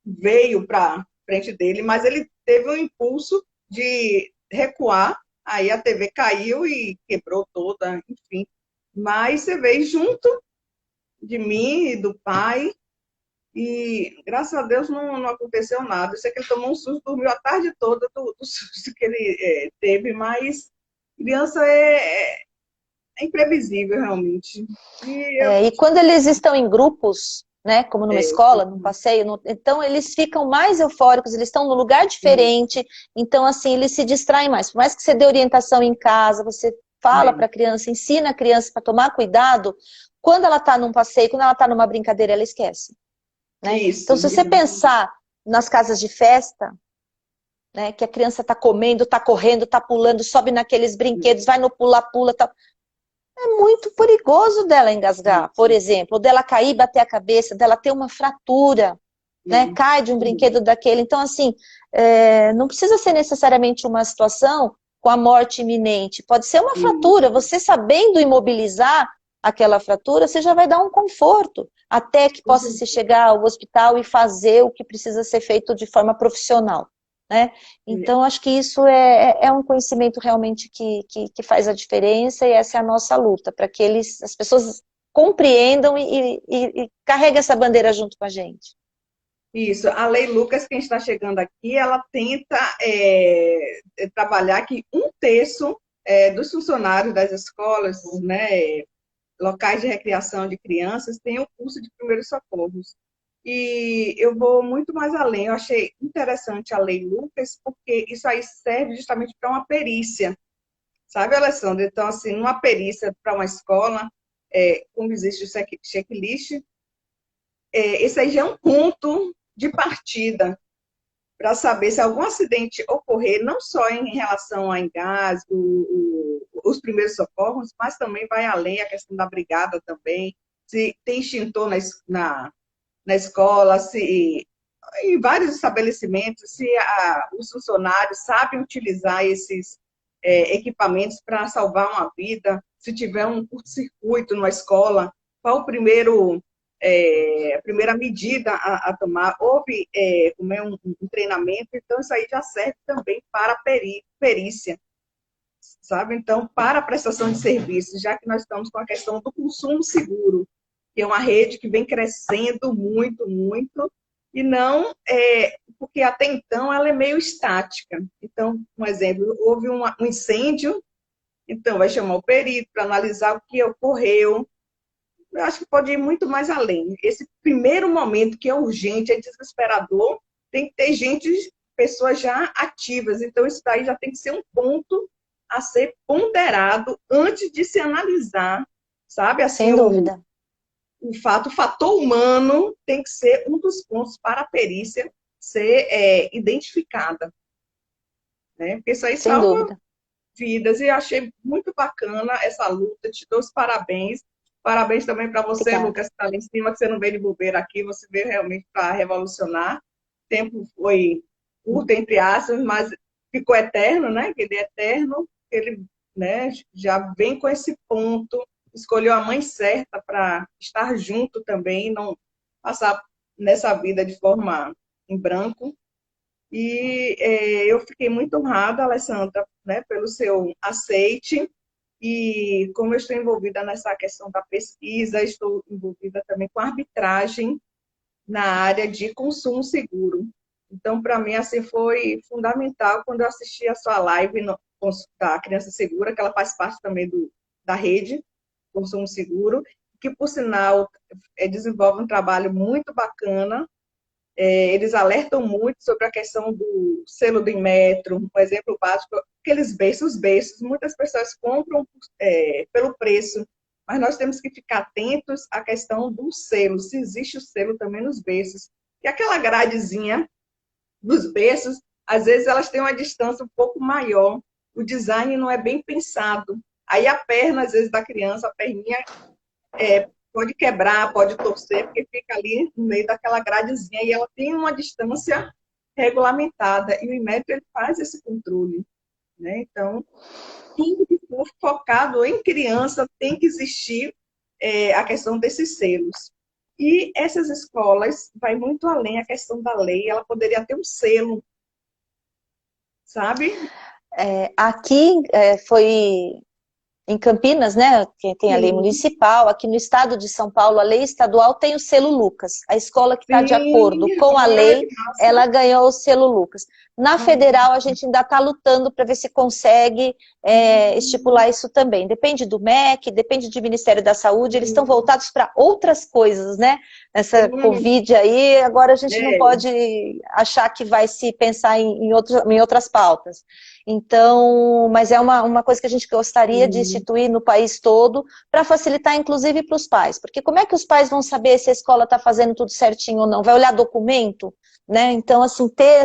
A: veio para frente dele, mas ele teve um impulso de recuar. Aí a TV caiu e quebrou toda, enfim. Mas você veio junto de mim e do pai. E, graças a Deus, não aconteceu nada. Eu sei que ele tomou um susto, dormiu a tarde toda do susto que ele teve, mas criança é imprevisível, realmente. E eu,
B: E quando eles estão em grupos, né, como numa
A: é,
B: escola, num passeio, então eles ficam mais eufóricos, eles estão num lugar diferente, então assim, eles se distraem mais. Por mais que você dê orientação em casa, você fala
A: é,
B: para a criança, ensina a criança para tomar cuidado, quando ela está num passeio, quando ela está numa brincadeira, ela esquece. Né?
A: isso,
B: Então, se você pensar nas casas de festa, né, que a criança está comendo, está correndo, está pulando, sobe naqueles brinquedos, vai no pula-pula, tal, é muito perigoso dela engasgar, por
A: isso,
B: exemplo, ou dela cair, bater a cabeça, dela ter uma fratura, né? Cai de um brinquedo daquele. Então, assim, não precisa ser necessariamente uma situação com a morte iminente. Pode ser uma fratura.
A: isso,
B: Você sabendo imobilizar aquela fratura, você já vai dar um conforto até que possa se chegar ao hospital e fazer o que precisa ser feito de forma profissional. Né? Então, acho que isso é um conhecimento realmente que faz a diferença e essa é a nossa luta, para que as pessoas compreendam e carreguem essa bandeira junto com a gente.
A: isso. A Lei Lucas, quem está chegando aqui, ela tenta trabalhar que 1/3 dos funcionários das escolas, né, locais de recreação de crianças, tem o curso de primeiros socorros. E eu vou muito mais além. Eu achei interessante a Lei Lucas, porque isso aí serve justamente para uma perícia, sabe, Alessandra? Então, assim, uma perícia para uma escola, como existe o checklist, esse aí já é um ponto de partida para saber se algum acidente ocorrer, não só em relação a engasgo, os primeiros socorros, mas também vai além a questão da brigada também, se tem extintor na escola, se em vários estabelecimentos, se os funcionários sabem utilizar esses equipamentos para salvar uma vida, se tiver um curto-circuito numa escola, qual o a primeira medida a tomar, houve um treinamento, então isso aí já serve também para a perícia, sabe? Então, para a prestação de serviços, já que nós estamos com a questão do consumo seguro, que é uma rede que vem crescendo muito, muito, e não porque até então ela é meio estática. Então, um exemplo, houve um incêndio, então vai chamar o perito para analisar o que ocorreu. Eu acho que pode ir muito mais além. Esse primeiro momento que é urgente, é desesperador, tem que ter gente, pessoas já ativas. Então, isso daí já tem que ser um ponto a ser ponderado antes de se analisar, sabe? Assim,
B: Sem dúvida.
A: o fator humano tem que ser um dos pontos para a perícia ser identificada, né? Porque isso aí
B: Sem
A: salva
B: dúvida.
A: vidas e eu achei muito bacana essa luta. Te dou os parabéns. Parabéns também para você,
B: Obrigada.
A: Lucas, que está ali em cima, que você não veio de bobeira aqui, você veio realmente para revolucionar. O tempo foi curto, entre aspas, mas ficou eterno, né? Que ele é eterno, ele, né, já vem com esse ponto, escolheu a mãe certa para estar junto também, não passar nessa vida de forma em branco. E eu fiquei muito honrada, Alessandra, né, pelo seu aceite. E como eu estou envolvida nessa questão da pesquisa, estou envolvida também com arbitragem na área de consumo seguro. Então, para mim, assim, foi fundamental quando eu assisti a sua live da Criança Segura, que ela faz parte também da rede Consumo Seguro, que, por sinal, desenvolve um trabalho muito bacana. Eles alertam muito sobre a questão do selo do Inmetro, um exemplo básico, aqueles beiços, os beiços, muitas pessoas compram pelo preço, mas nós temos que ficar atentos à questão do selo, se existe o selo também nos beiços. E aquela gradezinha dos berços, às vezes elas têm uma distância um pouco maior, o design não é bem pensado. Aí a perna, às vezes, da criança, a perninha pode quebrar, pode torcer, porque fica ali no meio daquela gradezinha e ela tem uma distância regulamentada. E o Inmetro ele faz esse controle, né? Então, tudo que for focado em criança tem que existir a questão desses selos. E essas escolas vai muito além a questão da lei, ela poderia ter um selo, sabe?
B: Aqui foi em Campinas, né, que tem a lei
A: Sim,
B: municipal, aqui no estado de São Paulo, a lei estadual tem o selo Lucas. A escola que está de
A: sim,
B: acordo com a
A: olha
B: lei,
A: que massa.
B: ela ganhou o selo Lucas. Na
A: Uhum.
B: federal, a gente ainda está lutando para ver se consegue estipular isso também. Depende do MEC, depende do Ministério da Saúde, eles estão voltados para outras coisas, né? Essa
A: Sim,
B: Covid aí, agora a gente não
A: é,
B: pode achar que vai se pensar em outras pautas. Então, mas é uma coisa que a gente gostaria de
A: sim,
B: instituir no país todo, para facilitar, inclusive, para os pais. Porque como é que os pais vão saber se a escola está fazendo tudo certinho ou não? Vai olhar documento? Né? Então, assim, ter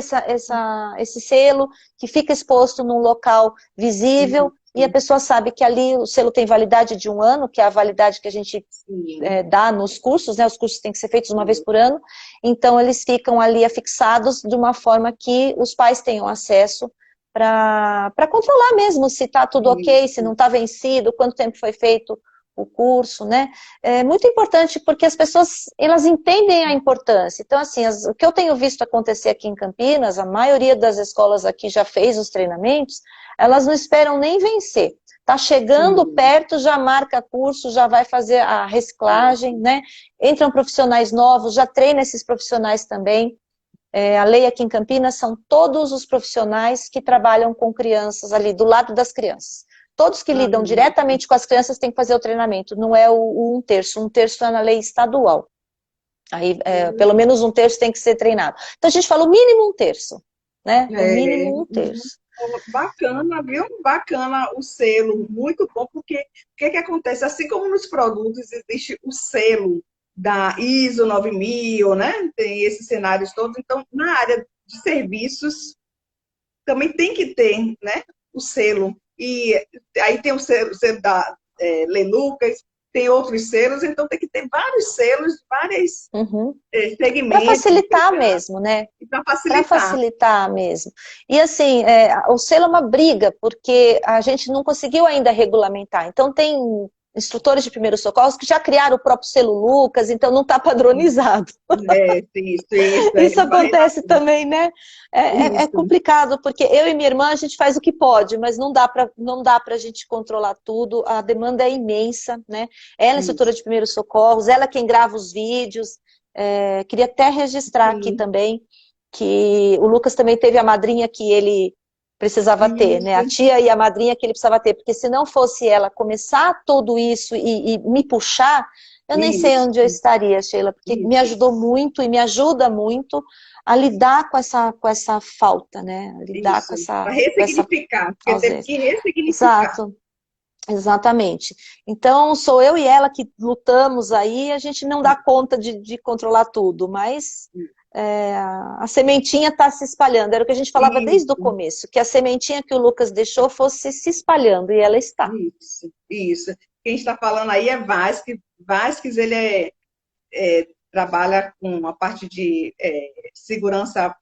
B: esse selo que fica exposto num local visível e a pessoa sabe que ali o selo tem validade de 1 ano, que é a validade que a gente
A: sim,
B: dá nos cursos, né? Os cursos têm que ser feitos uma vez por ano, então eles ficam ali afixados de uma forma que os pais tenham acesso para controlar mesmo se está tudo ok, se
A: isso.
B: não está vencido, quanto tempo foi feito o curso, né? É muito importante porque as pessoas, elas entendem a importância. Então, assim, o que eu tenho visto acontecer aqui em Campinas, a maioria das escolas aqui já fez os treinamentos, elas não esperam nem vencer. Está chegando
A: Sim,
B: perto, já marca curso, já vai fazer a reciclagem,
A: isso.
B: né? Entram profissionais novos, já treina esses profissionais também. A lei aqui em Campinas são todos os profissionais que trabalham com crianças ali, do lado das crianças. Todos que
A: Ah,
B: lidam diretamente com as crianças têm que fazer o treinamento, não é o 1/3, 1/3 é na lei estadual. Aí, pelo menos 1/3 tem que ser treinado. Então a gente fala o mínimo 1/3, né? No
A: é,
B: mínimo 1/3.
A: bacana, viu? Bacana o selo, muito bom, porque o que que acontece? Assim como nos produtos existe o selo da ISO 9000, né? Tem esses cenários todos, então na área de serviços também tem que ter, né? O selo. E aí tem o selo da Lei Lucas, tem outros selos, então tem que ter vários selos, vários
B: Uhum. Para
A: segmentos,
B: facilitar mesmo, né?
A: para
B: Para
A: facilitar.
B: facilitar mesmo. E assim, o selo é uma briga, porque a gente não conseguiu ainda regulamentar. Então tem instrutores de primeiros socorros que já criaram o próprio selo Lucas, então não está padronizado.
A: Isso,
B: Isso
A: eu falei
B: acontece também, né? É
A: isso.
B: complicado, porque eu e minha irmã, a gente faz o que pode, mas não dá para a gente controlar tudo, a demanda é imensa, né? Ela é instrutora
A: Isso.
B: de primeiros socorros, ela é quem grava os vídeos, queria até registrar aqui
A: Sim,
B: também, que o Lucas também teve a madrinha que ele precisava ter, né? A
A: Isso,
B: tia e a madrinha que ele precisava ter, porque se não fosse ela começar tudo isso e me puxar, eu nem sei
A: isso,
B: onde eu estaria, Sheila, porque me
A: isso,
B: ajudou muito e me ajuda muito a lidar com essa falta, né? A lidar
A: isso. Para
B: com essa
A: ressignificar, porque teve
B: ausência.
A: que ressignificar.
B: Exato. Exatamente. Então, sou eu e ela que lutamos aí, a gente não dá conta de controlar tudo, mas a sementinha está se espalhando. Era o que a gente falava desde o
A: Isso,
B: começo, que a sementinha que o Lucas deixou fosse se espalhando, e ela está.
A: isso, isso. Quem está falando aí é Vasques. Vasques, ele trabalha com a parte de segurança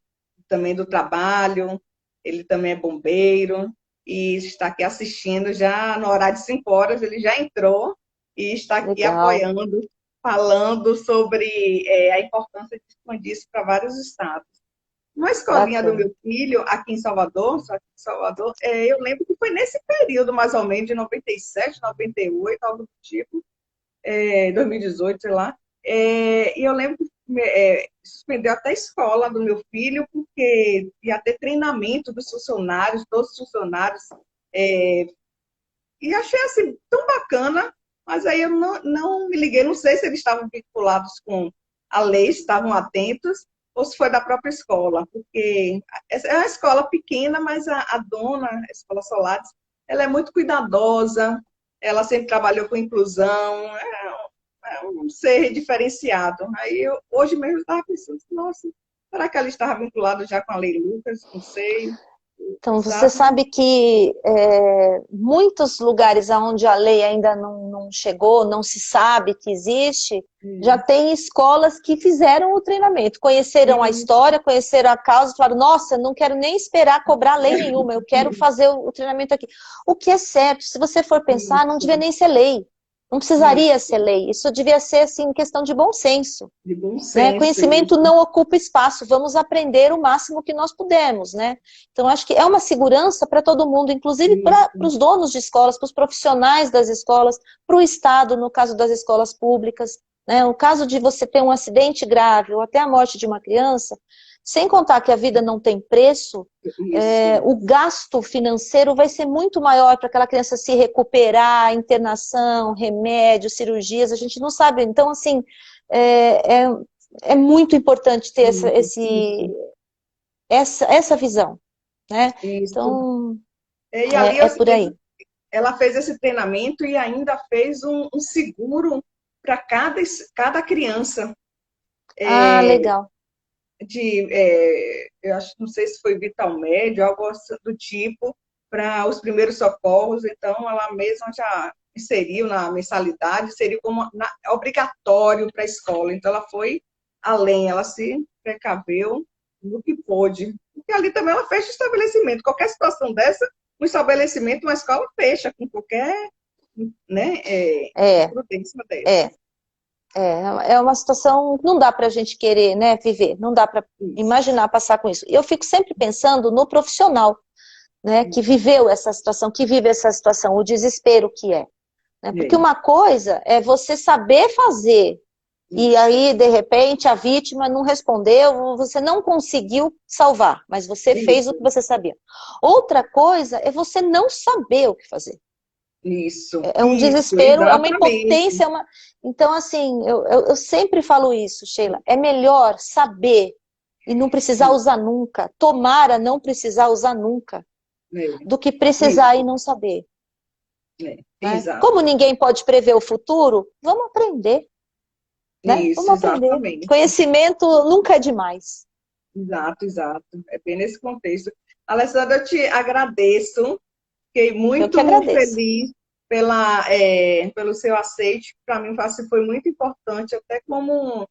A: também do trabalho, ele também é bombeiro e está aqui assistindo já no horário de 5 horas, ele já entrou e está aqui
B: Legal,
A: apoiando, falando sobre a importância de expandir isso para vários estados. Na escolinha do
B: bacana.
A: meu filho, aqui em Salvador, só aqui em Salvador, eu lembro que foi nesse período, mais ou menos, de 97, 98, algo do tipo, 2018, sei lá. E eu lembro que suspendeu até a escola do meu filho, porque ia ter treinamento dos funcionários, todos os funcionários. é, e achei assim tão bacana, mas aí eu não me liguei, não sei se eles estavam vinculados com a lei, estavam atentos, ou se foi da própria escola, porque é uma escola pequena, mas a dona, a Escola Solares, ela é muito cuidadosa, ela sempre trabalhou com inclusão, um ser diferenciado. Aí hoje mesmo eu estava pensando, nossa, será que ela estava vinculada já com a Lei Lucas? Não sei,
B: Então, você
A: sabe?
B: sabe que muitos lugares onde a lei ainda não chegou, não se sabe que existe, já tem escolas que fizeram o treinamento, conheceram a
A: Isso,
B: história, conheceram a causa, e falaram, nossa, não quero nem esperar cobrar lei nenhuma, eu quero fazer o treinamento aqui. O que é certo, se você for pensar, não devia
A: isso,
B: nem ser lei, não precisaria
A: isso,
B: ser lei, isso devia ser, assim, questão de bom senso.
A: de bom
B: Né?
A: senso,
B: Conhecimento
A: isso.
B: não ocupa espaço, vamos aprender o máximo que nós pudermos, né? Então, acho que é uma segurança para todo mundo, inclusive para
A: Isso,
B: os donos de escolas, para os profissionais das escolas, para o Estado, no caso das escolas públicas, né? No caso de você ter um acidente grave ou até a morte de uma criança, sem contar que a vida não tem preço,
A: isso,
B: o gasto financeiro vai ser muito maior para aquela criança se recuperar, internação, remédio, cirurgias, a gente não sabe. Então, assim, é, é, é muito importante ter essa visão, né?
A: isso.
B: Então,
A: E ali eu,
B: é por aí.
A: ela fez esse treinamento e ainda fez um seguro para cada criança.
B: Ah, legal.
A: Eu acho, não sei se foi Vital Médio, algo do tipo, para os primeiros socorros. Então, ela mesma já inseriu na mensalidade, inseriu como obrigatório para a escola. Então, ela foi além, ela se precaveu no que pôde. Porque ali também ela fecha o estabelecimento. Qualquer situação dessa, um estabelecimento, uma escola fecha com qualquer, né,
B: É,
A: imprudência dessa.
B: é. É uma situação que não dá para a gente querer, né, viver, não dá para
A: Isso,
B: imaginar passar com isso. E eu fico sempre pensando no profissional, né, que viveu essa situação, que vive essa situação, o desespero que é. Né? Porque
A: é,
B: uma coisa é você saber fazer, e
A: isso,
B: aí, de repente, a vítima não respondeu, você não conseguiu salvar, mas você fez o
A: isso,
B: que você sabia. Outra coisa é você não saber o que fazer. É um
A: isso,
B: desespero, é uma
A: exatamente.
B: impotência, é uma... Então, assim, eu sempre falo isso, Sheila, é melhor saber e não precisar usar nunca, tomara não precisar usar nunca,
A: É,
B: do que precisar e não saber. Né? Como
A: exato.
B: ninguém pode prever o futuro, vamos aprender, né?
A: Isso,
B: Vamos aprender.
A: exatamente.
B: Conhecimento nunca é demais.
A: Exato, exato. É bem nesse contexto. Alessandra, eu te agradeço. Fiquei
B: Eu que
A: muito
B: agradeço.
A: feliz pelo seu aceite. Para mim, assim, foi muito importante, até como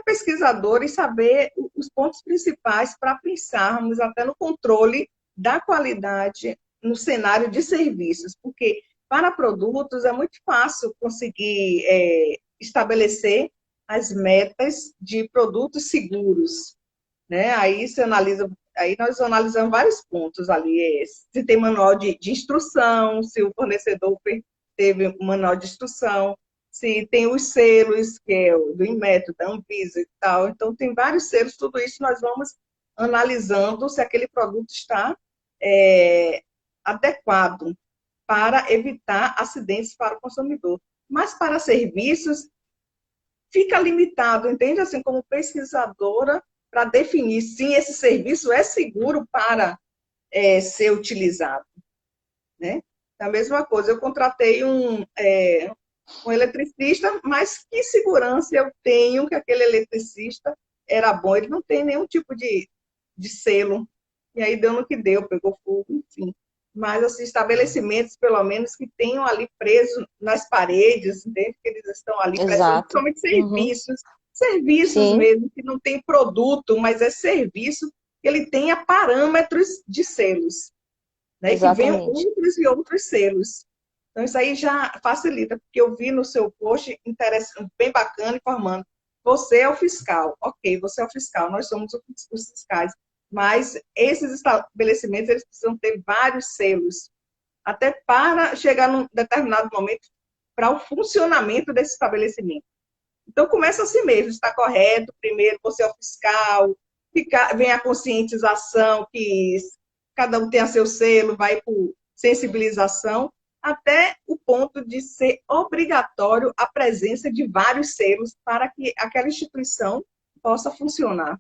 A: pesquisadora, e saber os pontos principais para pensarmos até no controle da qualidade no cenário de serviços, porque para produtos é muito fácil conseguir estabelecer as metas de produtos seguros, né? Aí nós analisamos vários pontos ali, se tem manual de instrução, se o fornecedor teve um manual de instrução, se tem os selos, que é o do Inmetro, da Anvisa e tal. Então, tem vários selos, tudo isso nós vamos analisando se aquele produto está adequado para evitar acidentes para o consumidor. Mas para serviços, fica limitado, entende? Assim, como pesquisadora, para definir se esse serviço é seguro para ser utilizado, né? A mesma coisa, eu contratei um eletricista, mas que segurança eu tenho que aquele eletricista era bom? Ele não tem nenhum tipo de selo. E aí deu no que deu, pegou fogo, enfim. Mas, assim, estabelecimentos, pelo menos, que tenham ali preso nas paredes, entende? Que eles estão ali prestando,
B: Exato.
A: principalmente
B: Uhum.
A: serviços
B: Sim,
A: mesmo, que não tem produto, mas é serviço, que ele tenha parâmetros de selos, né? E que venham
B: exatamente.
A: outros e outros selos. Então, isso aí já facilita, porque eu vi no seu post interessante, bem bacana, informando. Você é o fiscal. Ok, você é o fiscal, nós somos os fiscais. Mas esses estabelecimentos, eles precisam ter vários selos, até para chegar num determinado momento para o funcionamento desse estabelecimento. Então, começa assim mesmo, está correto, primeiro você é o fiscal, vem a conscientização, que cada um tem a seu selo, vai por sensibilização, até o ponto de ser obrigatório a presença de vários selos para que aquela instituição possa funcionar.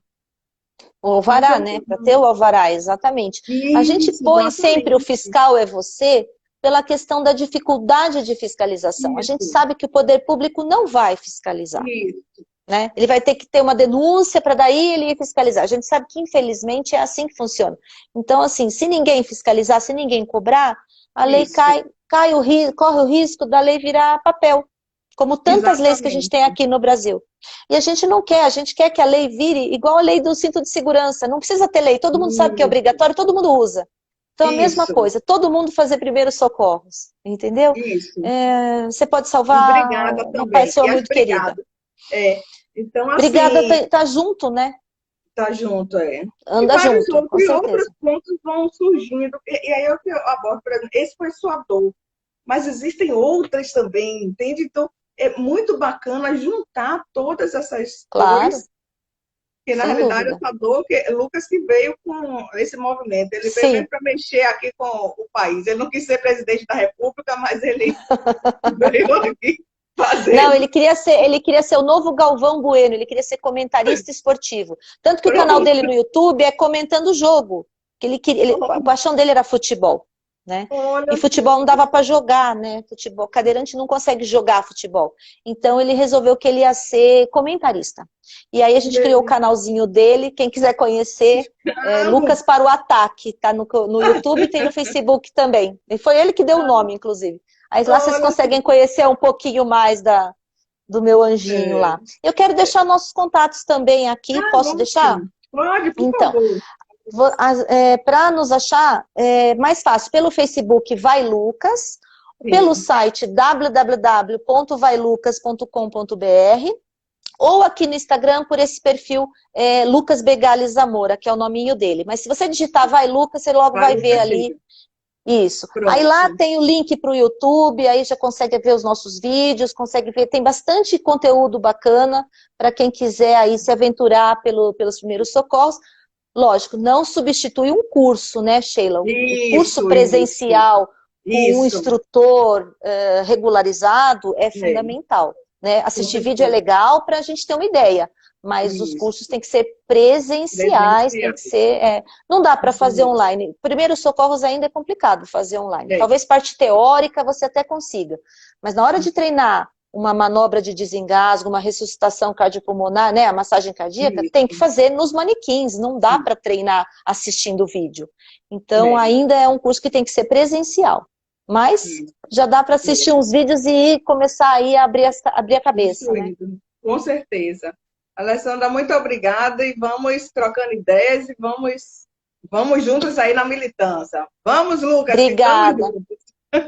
B: O
A: Mas
B: alvará,
A: é
B: né? Para ter o alvará, exatamente. A gente
A: isso,
B: põe sempre o
A: exatamente.
B: fiscal é você pela questão da dificuldade de fiscalização. A gente
A: Isso,
B: sabe que o poder público não vai fiscalizar,
A: isso,
B: né? Ele vai ter que ter uma denúncia para daí ele ir fiscalizar. A gente sabe que, infelizmente, é assim que funciona. Então, assim, se ninguém fiscalizar, se ninguém cobrar, a lei
A: isso,
B: corre o risco da lei virar papel, como tantas leis que a gente tem
A: exatamente.
B: aqui no Brasil. E a gente não quer, a gente quer que a lei vire igual a lei do cinto de segurança. Não precisa ter lei, todo mundo sabe que é obrigatório, todo mundo usa. Então, a mesma
A: Isso,
B: coisa, todo mundo fazer primeiros socorros, entendeu?
A: isso.
B: Você pode
A: E
B: salvar
A: obrigada
B: uma
A: também.
B: pessoa
A: E as
B: muito querida.
A: brigadas. É, então,
B: Obrigada,
A: assim,
B: tá junto, né?
A: tá junto, é. E
B: Anda
A: vários
B: junto, com
A: outros, e outros
B: certeza.
A: pontos vão surgindo. E aí eu abordo, por exemplo, esse foi sua dor. Mas existem outras também, entende? Então, é muito bacana juntar todas essas
B: Claro,
A: dores, que na
B: sem
A: realidade
B: dúvida.
A: essa dor, que Lucas que veio com esse movimento, ele veio mesmo
B: Sim.
A: para mexer aqui com o país. Ele não quis ser presidente da República, mas ele veio aqui
B: Não,
A: fazendo.
B: ele queria ser o novo Galvão Bueno, ele queria ser comentarista esportivo. Tanto que o canal
A: Pronto.
B: dele no YouTube é comentando o jogo. Que a paixão dele era futebol, né? E
A: Olha,
B: futebol não dava para jogar, né? Futebol, cadeirante não consegue jogar futebol. Então ele resolveu que ele ia ser comentarista. E aí a gente criou o canalzinho dele, quem quiser conhecer,
A: amo.
B: Lucas para o Ataque, tá no YouTube e tem no Facebook também. E foi ele que deu o nome, inclusive. Aí lá vocês
A: Olha,
B: conseguem conhecer um pouquinho mais do meu anjinho
A: é,
B: lá. Eu quero deixar nossos contatos também aqui, posso deixar?
A: ótimo. Pode, por
B: Então,
A: favor.
B: para nos achar, é mais fácil, pelo Facebook Vai Lucas, pelo
A: Sim,
B: site www.vailucas.com.br ou aqui no Instagram por esse perfil Lucas Begales Zamora, que é o nominho dele. Mas se você digitar Vai Lucas, você logo
A: vai
B: vai
A: no
B: ver ali.
A: perfeito.
B: Isso. Aí lá
A: Pronto.
B: tem o link para o YouTube, aí já consegue ver os nossos vídeos, consegue ver, tem bastante conteúdo bacana para quem quiser aí se aventurar pelos primeiros socorros. Lógico, não substitui um curso, né, Sheila? O curso
A: Isso,
B: presencial com um
A: isso.
B: instrutor regularizado é
A: É,
B: fundamental, né?
A: com
B: Assistir vídeo é
A: certeza.
B: legal para a gente ter uma ideia, mas os
A: Isso.
B: cursos têm que ser presenciais, tem
A: Presencial.
B: que ser. Não dá para
A: Isso
B: fazer
A: mesmo.
B: online. Primeiros socorros ainda é complicado fazer online.
A: É,
B: Talvez parte teórica você até consiga, mas na hora de treinar uma manobra de desengasgo, uma ressuscitação cardiopulmonar, né, a massagem cardíaca, tem que
A: isso.
B: fazer nos manequins, não dá para treinar assistindo o vídeo. Então,
A: É,
B: ainda é um curso que tem que ser presencial. Mas
A: isso.
B: já dá para assistir
A: É.
B: uns vídeos e começar aí a abrir a cabeça, né?
A: Instruído, com certeza. Alessandra, muito obrigada e vamos trocando ideias e vamos juntos aí na militância. Vamos, Lucas, que estamos
B: Obrigada.
A: juntos.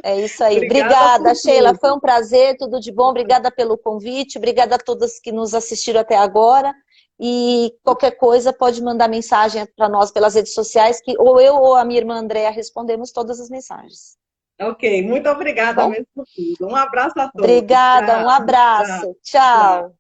B: É isso aí.
A: Obrigada por
B: Obrigada, Sheila. Foi
A: tudo.
B: um prazer, tudo de bom. Obrigada pelo convite. Obrigada a todas que nos assistiram até agora. E qualquer coisa pode mandar mensagem para nós pelas redes sociais, que ou eu ou a minha irmã Andréa respondemos todas as mensagens.
A: Ok, muito
B: Tá
A: obrigada
B: bom?
A: mesmo por tudo. Um abraço a todos.
B: Obrigada, um
A: Tchau, tchau,
B: abraço.
A: tchau.
B: Tchau.